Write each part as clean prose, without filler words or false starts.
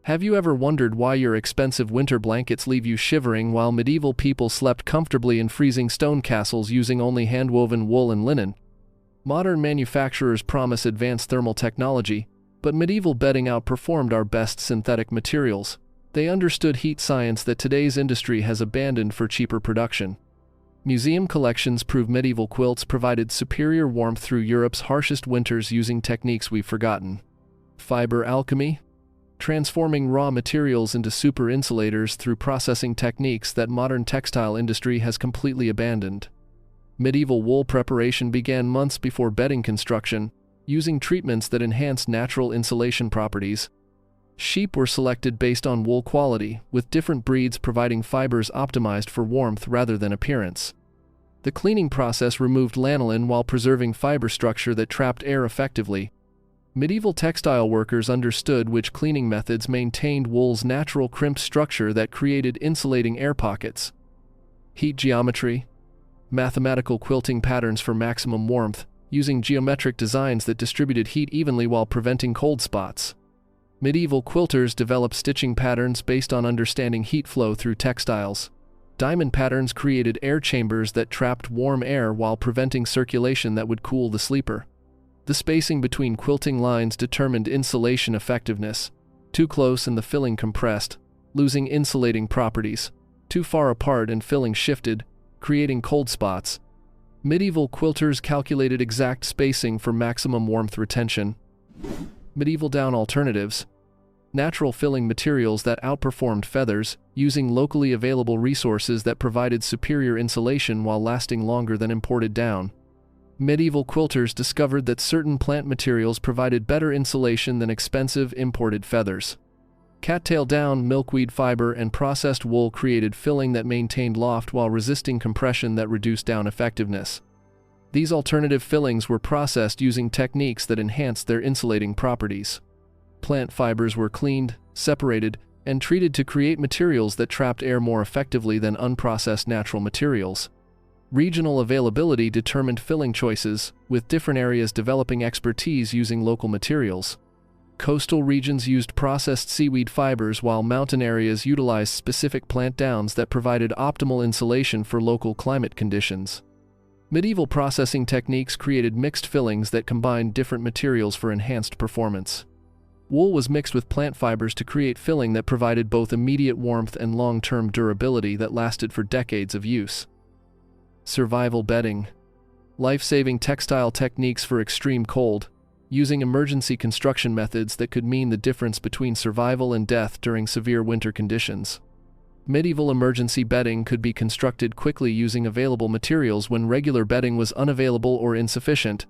Have you ever wondered why your expensive winter blankets leave you shivering while medieval people slept comfortably in freezing stone castles using only hand-woven wool and linen? Modern manufacturers promise advanced thermal technology, but medieval bedding outperformed our best synthetic materials. They understood heat science that today's industry has abandoned for cheaper production. Museum collections prove medieval quilts provided superior warmth through Europe's harshest winters using techniques we've forgotten. Fiber alchemy? Transforming raw materials into super insulators through processing techniques that modern textile industry has completely abandoned. Medieval wool preparation began months before bedding construction, using treatments that enhanced natural insulation properties. Sheep were selected based on wool quality, with different breeds providing fibers optimized for warmth rather than appearance. The cleaning process removed lanolin while preserving fiber structure that trapped air effectively. Medieval textile workers understood which cleaning methods maintained wool's natural crimped structure that created insulating air pockets. Heat geometry? Mathematical quilting patterns for maximum warmth, using geometric designs that distributed heat evenly while preventing cold spots. Medieval quilters developed stitching patterns based on understanding heat flow through textiles. Diamond patterns created air chambers that trapped warm air while preventing circulation that would cool the sleeper. The spacing between quilting lines determined insulation effectiveness. Too close and the filling compressed, losing insulating properties. Too far apart and filling shifted, creating cold spots. Medieval quilters calculated exact spacing for maximum warmth retention. Medieval down alternatives. Natural filling materials that outperformed feathers, using locally available resources that provided superior insulation while lasting longer than imported down. Medieval quilters discovered that certain plant materials provided better insulation than expensive imported feathers. Cattail down, milkweed fiber, and processed wool created filling that maintained loft while resisting compression that reduced down effectiveness. These alternative fillings were processed using techniques that enhanced their insulating properties. Plant fibers were cleaned, separated, and treated to create materials that trapped air more effectively than unprocessed natural materials. Regional availability determined filling choices, with different areas developing expertise using local materials. Coastal regions used processed seaweed fibers while mountain areas utilized specific plant downs that provided optimal insulation for local climate conditions. Medieval processing techniques created mixed fillings that combined different materials for enhanced performance. Wool was mixed with plant fibers to create filling that provided both immediate warmth and long-term durability that lasted for decades of use. Survival bedding. Life-saving textile techniques for extreme cold, using emergency construction methods that could mean the difference between survival and death during severe winter conditions. Medieval emergency bedding could be constructed quickly using available materials when regular bedding was unavailable or insufficient.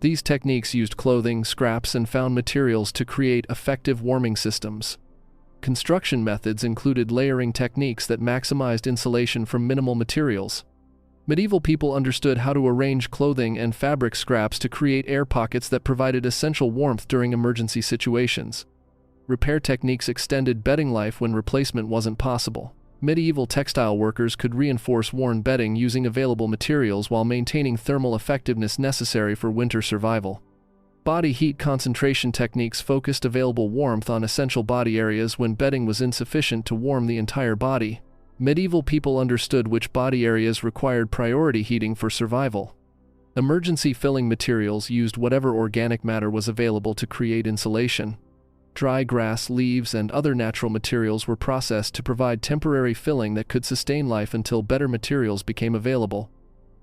These techniques used clothing, scraps, and found materials to create effective warming systems. Construction methods included layering techniques that maximized insulation from minimal materials. Medieval people understood how to arrange clothing and fabric scraps to create air pockets that provided essential warmth during emergency situations. Repair techniques extended bedding life when replacement wasn't possible. Medieval textile workers could reinforce worn bedding using available materials while maintaining thermal effectiveness necessary for winter survival. Body heat concentration techniques focused available warmth on essential body areas when bedding was insufficient to warm the entire body. Medieval people understood which body areas required priority heating for survival. Emergency filling materials used whatever organic matter was available to create insulation. Dry grass, leaves, and other natural materials were processed to provide temporary filling that could sustain life until better materials became available.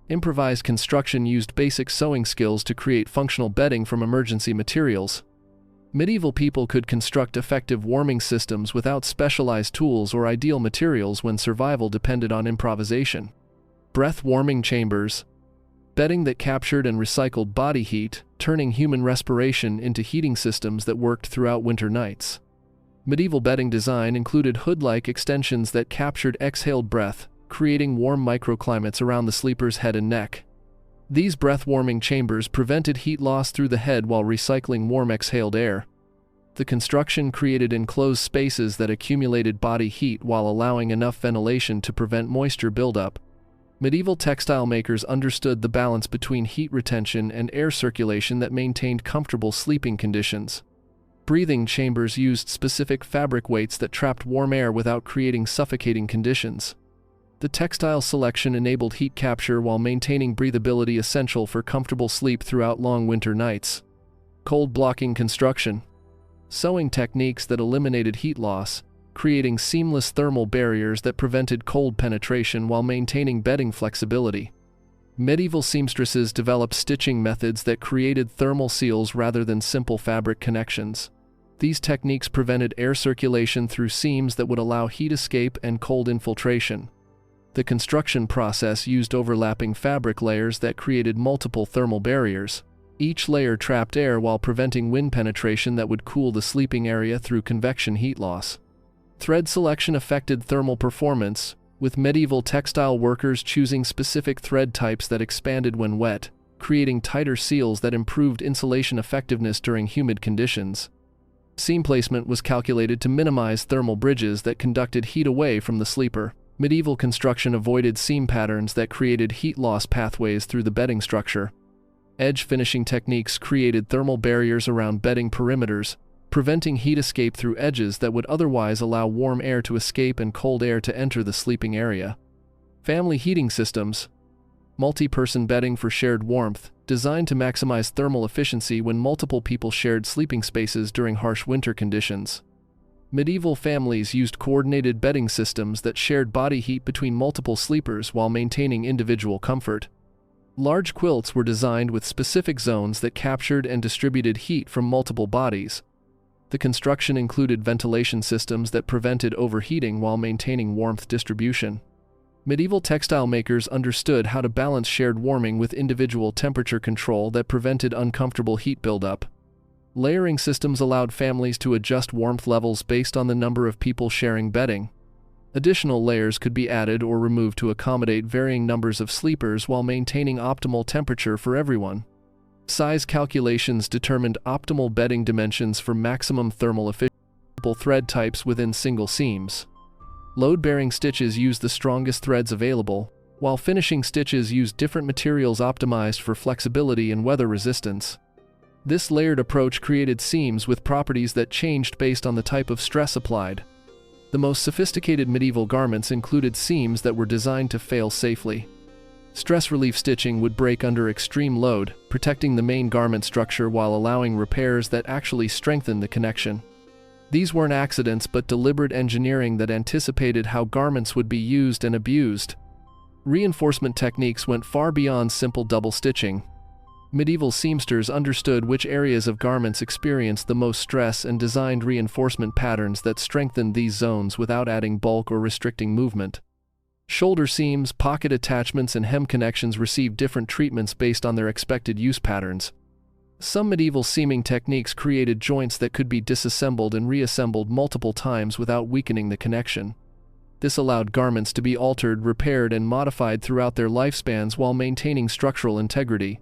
Improvised construction used basic sewing skills to create functional bedding from emergency materials. Medieval people could construct effective warming systems without specialized tools or ideal materials when survival depended on improvisation. Breathwarming chambers. Bedding that captured and recycled body heat, turning human respiration into heating systems that worked throughout winter nights. Medieval bedding design included hood-like extensions that captured exhaled breath, creating warm microclimates around the sleeper's head and neck. These breath-warming chambers prevented heat loss through the head while recycling warm exhaled air. The construction created enclosed spaces that accumulated body heat while allowing enough ventilation to prevent moisture buildup. Medieval textile makers understood the balance between heat retention and air circulation that maintained comfortable sleeping conditions. Breathing chambers used specific fabric weights that trapped warm air without creating suffocating conditions. The textile selection enabled heat capture while maintaining breathability essential for comfortable sleep throughout long winter nights. Cold-blocking construction. Sewing techniques that eliminated heat loss, creating seamless thermal barriers that prevented cold penetration while maintaining bedding flexibility. Medieval seamstresses developed stitching methods that created thermal seals rather than simple fabric connections. These techniques prevented air circulation through seams that would allow heat escape and cold infiltration. The construction process used overlapping fabric layers that created multiple thermal barriers. Each layer trapped air while preventing wind penetration that would cool the sleeping area through convection heat loss. Thread selection affected thermal performance, with medieval textile workers choosing specific thread types that expanded when wet, creating tighter seals that improved insulation effectiveness during humid conditions. Seam placement was calculated to minimize thermal bridges that conducted heat away from the sleeper. Medieval construction avoided seam patterns that created heat loss pathways through the bedding structure. Edge finishing techniques created thermal barriers around bedding perimeters, preventing heat escape through edges that would otherwise allow warm air to escape and cold air to enter the sleeping area. Family heating systems. Multi-person bedding for shared warmth, designed to maximize thermal efficiency when multiple people shared sleeping spaces during harsh winter conditions. Medieval families used coordinated bedding systems that shared body heat between multiple sleepers while maintaining individual comfort. Large quilts were designed with specific zones that captured and distributed heat from multiple bodies. The construction included ventilation systems that prevented overheating while maintaining warmth distribution. Medieval textile makers understood how to balance shared warming with individual temperature control that prevented uncomfortable heat buildup. Layering systems allowed families to adjust warmth levels based on the number of people sharing bedding. Additional layers could be added or removed to accommodate varying numbers of sleepers while maintaining optimal temperature for everyone. Size calculations determined optimal bedding dimensions for maximum thermal efficiency. Thread types within single seams. Load-bearing stitches used the strongest threads available, while finishing stitches used different materials optimized for flexibility and weather resistance. This layered approach created seams with properties that changed based on the type of stress applied. The most sophisticated medieval garments included seams that were designed to fail safely. Stress relief stitching would break under extreme load, protecting the main garment structure while allowing repairs that actually strengthened the connection. These weren't accidents but deliberate engineering that anticipated how garments would be used and abused. Reinforcement techniques went far beyond simple double stitching. Medieval seamsters understood which areas of garments experienced the most stress and designed reinforcement patterns that strengthened these zones without adding bulk or restricting movement. Shoulder seams, pocket attachments, and hem connections received different treatments based on their expected use patterns. Some medieval seaming techniques created joints that could be disassembled and reassembled multiple times without weakening the connection. This allowed garments to be altered, repaired, and modified throughout their lifespans while maintaining structural integrity.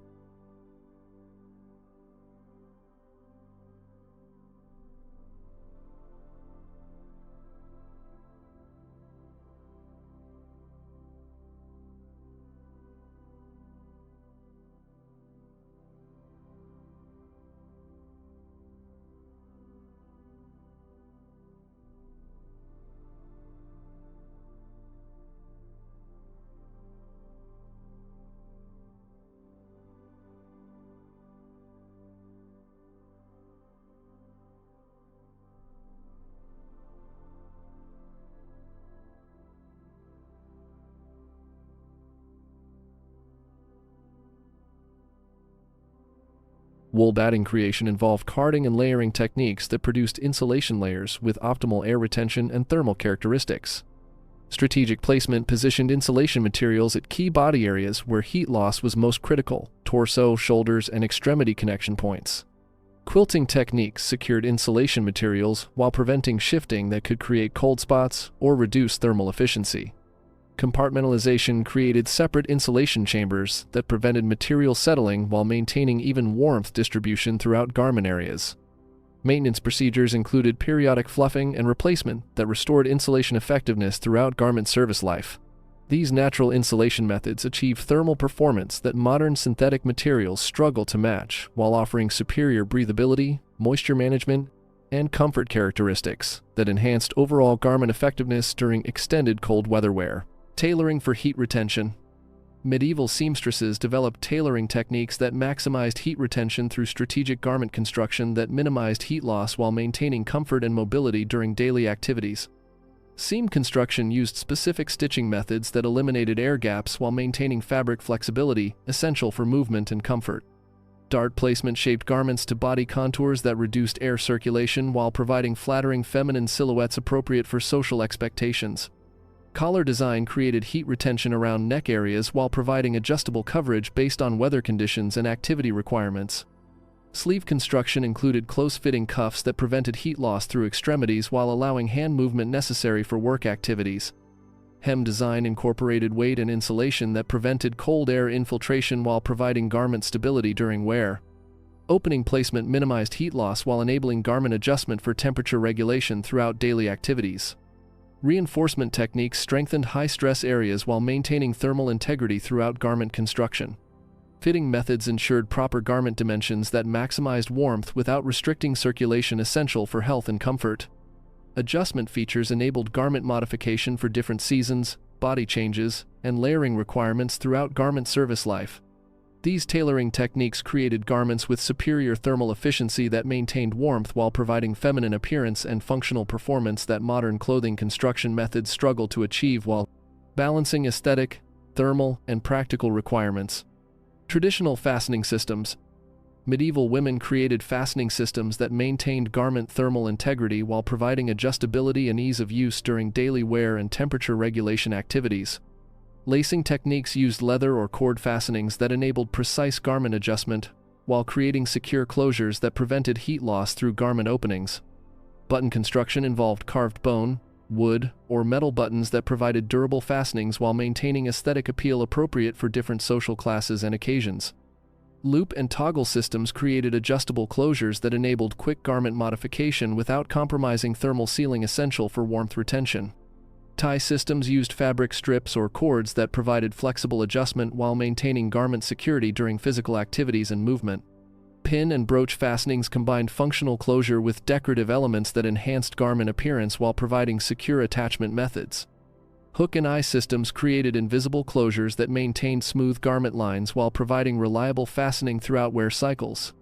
Wool batting creation involved carding and layering techniques that produced insulation layers with optimal air retention and thermal characteristics. Strategic placement positioned insulation materials at key body areas where heat loss was most critical: torso, shoulders, and extremity connection points. Quilting techniques secured insulation materials while preventing shifting that could create cold spots or reduce thermal efficiency. Compartmentalization created separate insulation chambers that prevented material settling while maintaining even warmth distribution throughout garment areas. Maintenance procedures included periodic fluffing and replacement that restored insulation effectiveness throughout garment service life. These natural insulation methods achieve thermal performance that modern synthetic materials struggle to match, while offering superior breathability, moisture management, and comfort characteristics that enhanced overall garment effectiveness during extended cold weather wear. Tailoring for heat retention. Medieval seamstresses developed tailoring techniques that maximized heat retention through strategic garment construction that minimized heat loss while maintaining comfort and mobility during daily activities. Seam construction used specific stitching methods that eliminated air gaps while maintaining fabric flexibility, essential for movement and comfort. Dart placement shaped garments to body contours that reduced air circulation while providing flattering feminine silhouettes appropriate for social expectations. Collar design created heat retention around neck areas while providing adjustable coverage based on weather conditions and activity requirements. Sleeve construction included close-fitting cuffs that prevented heat loss through extremities while allowing hand movement necessary for work activities. Hem design incorporated weight and insulation that prevented cold air infiltration while providing garment stability during wear. Opening placement minimized heat loss while enabling garment adjustment for temperature regulation throughout daily activities. Reinforcement techniques strengthened high-stress areas while maintaining thermal integrity throughout garment construction. Fitting methods ensured proper garment dimensions that maximized warmth without restricting circulation, essential for health and comfort. Adjustment features enabled garment modification for different seasons, body changes, and layering requirements throughout garment service life. These tailoring techniques created garments with superior thermal efficiency that maintained warmth while providing feminine appearance and functional performance that modern clothing construction methods struggle to achieve while balancing aesthetic, thermal, and practical requirements. Traditional fastening systems. Medieval women created fastening systems that maintained garment thermal integrity while providing adjustability and ease of use during daily wear and temperature regulation activities. Lacing techniques used leather or cord fastenings that enabled precise garment adjustment, while creating secure closures that prevented heat loss through garment openings. Button construction involved carved bone, wood, or metal buttons that provided durable fastenings while maintaining aesthetic appeal appropriate for different social classes and occasions. Loop and toggle systems created adjustable closures that enabled quick garment modification without compromising thermal sealing, essential for warmth retention. Tie systems used fabric strips or cords that provided flexible adjustment while maintaining garment security during physical activities and movement. Pin and brooch fastenings combined functional closure with decorative elements that enhanced garment appearance while providing secure attachment methods. Hook and eye systems created invisible closures that maintained smooth garment lines while providing reliable fastening throughout wear cycles.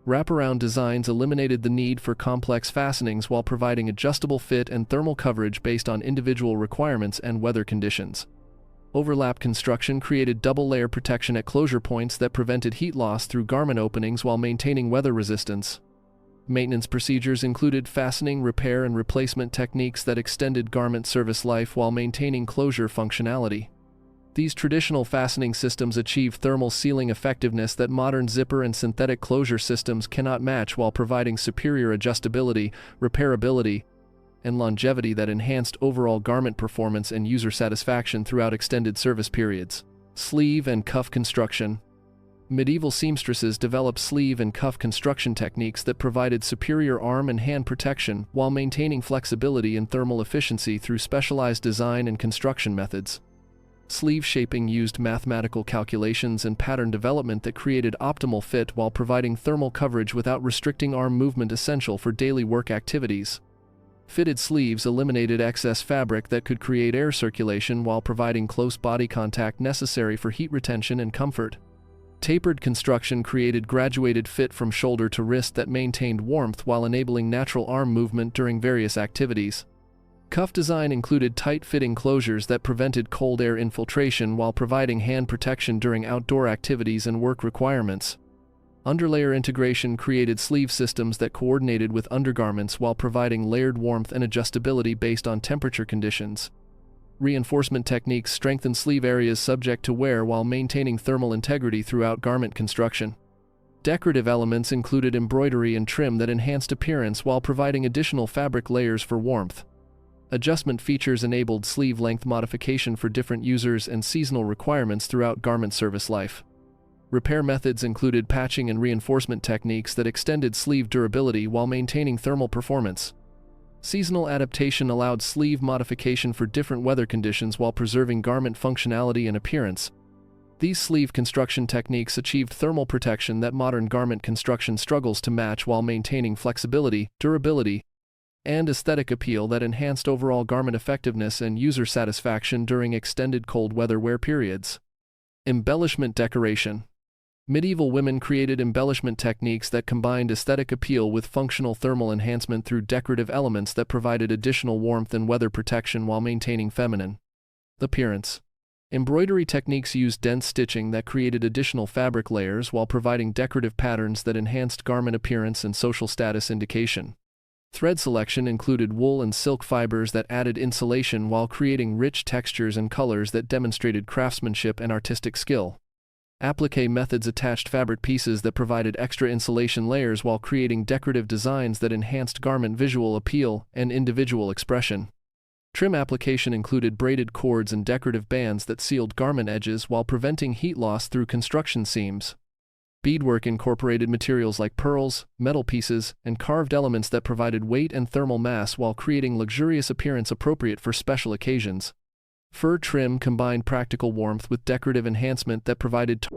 Wraparound designs eliminated the need for complex fastenings while providing adjustable fit and thermal coverage based on individual requirements and weather conditions. Overlap construction created double-layer protection at closure points that prevented heat loss through garment openings while maintaining weather resistance. Maintenance procedures included fastening, repair, and replacement techniques that extended garment service life while maintaining closure functionality. These traditional fastening systems achieve thermal sealing effectiveness that modern zipper and synthetic closure systems cannot match while providing superior adjustability, repairability, and longevity that enhanced overall garment performance and user satisfaction throughout extended service periods. Sleeve and cuff construction. Medieval seamstresses developed sleeve and cuff construction techniques that provided superior arm and hand protection while maintaining flexibility and thermal efficiency through specialized design and construction methods. Sleeve shaping used mathematical calculations and pattern development that created optimal fit while providing thermal coverage without restricting arm movement, essential for daily work activities. Fitted sleeves eliminated excess fabric that could create air circulation while providing close body contact necessary for heat retention and comfort. Tapered construction created graduated fit from shoulder to wrist that maintained warmth while enabling natural arm movement during various activities. Cuff design included tight-fitting closures that prevented cold air infiltration while providing hand protection during outdoor activities and work requirements. Underlayer integration created sleeve systems that coordinated with undergarments while providing layered warmth and adjustability based on temperature conditions. Reinforcement techniques strengthened sleeve areas subject to wear while maintaining thermal integrity throughout garment construction. Decorative elements included embroidery and trim that enhanced appearance while providing additional fabric layers for warmth. Adjustment features enabled sleeve length modification for different users and seasonal requirements throughout garment service life. Repair methods included patching and reinforcement techniques that extended sleeve durability while maintaining thermal performance. Seasonal adaptation allowed sleeve modification for different weather conditions while preserving garment functionality and appearance. These sleeve construction techniques achieved thermal protection that modern garment construction struggles to match while maintaining flexibility, durability, and aesthetic appeal that enhanced overall garment effectiveness and user satisfaction during extended cold weather wear periods. Embellishment decoration. Medieval women created embellishment techniques that combined aesthetic appeal with functional thermal enhancement through decorative elements that provided additional warmth and weather protection while maintaining feminine appearance. Embroidery techniques used dense stitching that created additional fabric layers while providing decorative patterns that enhanced garment appearance and social status indication. Thread selection included wool and silk fibers that added insulation while creating rich textures and colors that demonstrated craftsmanship and artistic skill. Applique methods attached fabric pieces that provided extra insulation layers while creating decorative designs that enhanced garment visual appeal and individual expression. Trim application included braided cords and decorative bands that sealed garment edges while preventing heat loss through construction seams. Beadwork incorporated materials like pearls, metal pieces, and carved elements that provided weight and thermal mass while creating luxurious appearance appropriate for special occasions. Fur trim combined practical warmth with decorative enhancement that provided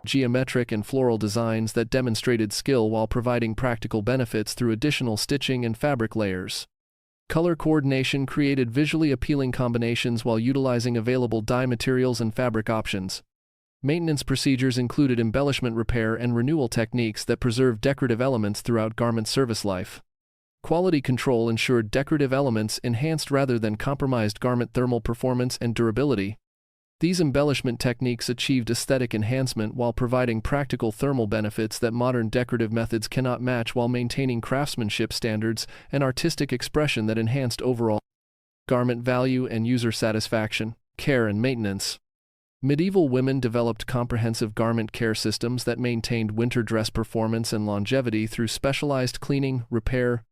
geometric and floral designs that demonstrated skill while providing practical benefits through additional stitching and fabric layers. Color coordination created visually appealing combinations while utilizing available dye materials and fabric options. Maintenance procedures included embellishment repair and renewal techniques that preserved decorative elements throughout garment service life. Quality control ensured decorative elements enhanced rather than compromised garment thermal performance and durability. These embellishment techniques achieved aesthetic enhancement while providing practical thermal benefits that modern decorative methods cannot match while maintaining craftsmanship standards and artistic expression that enhanced overall garment value and user satisfaction, care and maintenance. Medieval women developed comprehensive garment care systems that maintained winter dress performance and longevity through specialized cleaning, repair,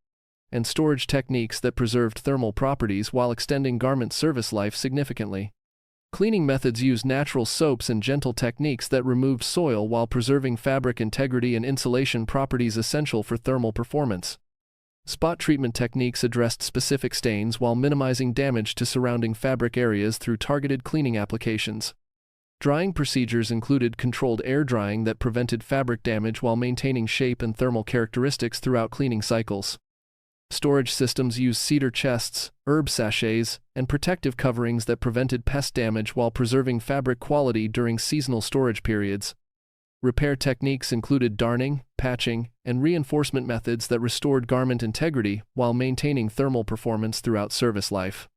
and storage techniques that preserved thermal properties while extending garment service life significantly. Cleaning methods used natural soaps and gentle techniques that removed soil while preserving fabric integrity and insulation properties essential for thermal performance. Spot treatment techniques addressed specific stains while minimizing damage to surrounding fabric areas through targeted cleaning applications. Drying procedures included controlled air drying that prevented fabric damage while maintaining shape and thermal characteristics throughout cleaning cycles. Storage systems used cedar chests, herb sachets, and protective coverings that prevented pest damage while preserving fabric quality during seasonal storage periods. Repair techniques included darning, patching, and reinforcement methods that restored garment integrity while maintaining thermal performance throughout service life.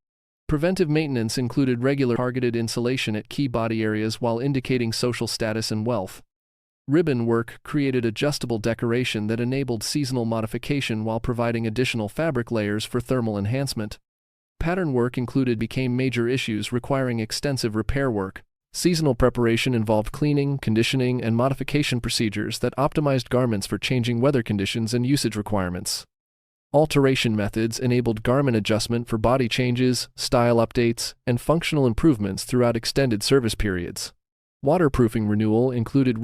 Preventive maintenance included regular targeted insulation at key body areas while indicating social status and wealth. Ribbon work created adjustable decoration that enabled seasonal modification while providing additional fabric layers for thermal enhancement. Pattern work became major issues requiring extensive repair work. Seasonal preparation involved cleaning, conditioning, and modification procedures that optimized garments for changing weather conditions and usage requirements. Alteration methods enabled garment adjustment for body changes, style updates, and functional improvements throughout extended service periods. Waterproofing renewal included